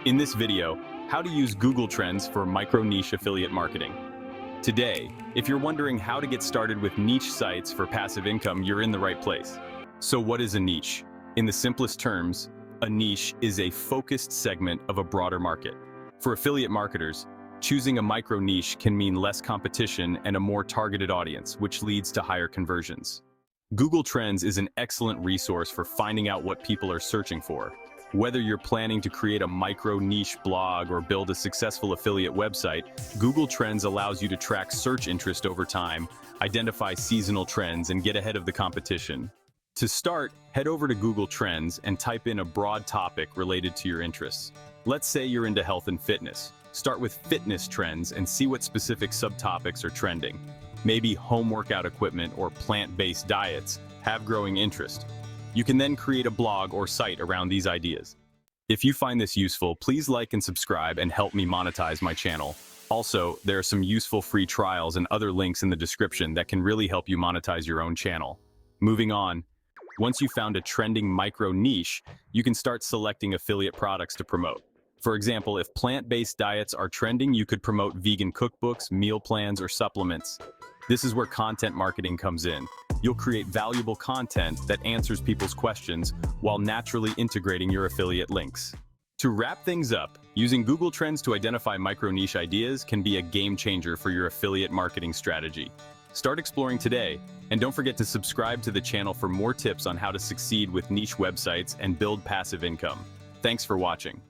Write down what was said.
In this video, how to use Google Trends for micro-niche affiliate marketing. Today, if you're wondering how to get started with niche sites for passive income, you're in the right place. So what is a niche? In the simplest terms, a niche is a focused segment of a broader market. For affiliate marketers, choosing a micro-niche can mean less competition and a more targeted audience, which leads to higher conversions. Google Trends is an excellent resource for finding out what people are searching for. Whether you're planning to create a micro-niche blog or build a successful affiliate website, Google Trends allows you to track search interest over time, identify seasonal trends, and get ahead of the competition. To start, head over to Google Trends and type in a broad topic related to your interests. Let's say you're into health and fitness. Start with fitness trends and see what specific subtopics are trending. Maybe home workout equipment or plant-based diets have growing interest. You can then create a blog or site around these ideas. If you find this useful, please like and subscribe and help me monetize my channel. Also, there are some useful free trials and other links in the description that can really help you monetize your own channel. Moving on, once you've found a trending micro niche, you can start selecting affiliate products to promote. For example, if plant-based diets are trending, you could promote vegan cookbooks, meal plans, or supplements. This is where content marketing comes in. You'll create valuable content that answers people's questions while naturally integrating your affiliate links. To wrap things up, using Google Trends to identify micro-niche ideas can be a game changer for your affiliate marketing strategy. Start exploring today, and don't forget to subscribe to the channel for more tips on how to succeed with niche websites and build passive income. Thanks for watching.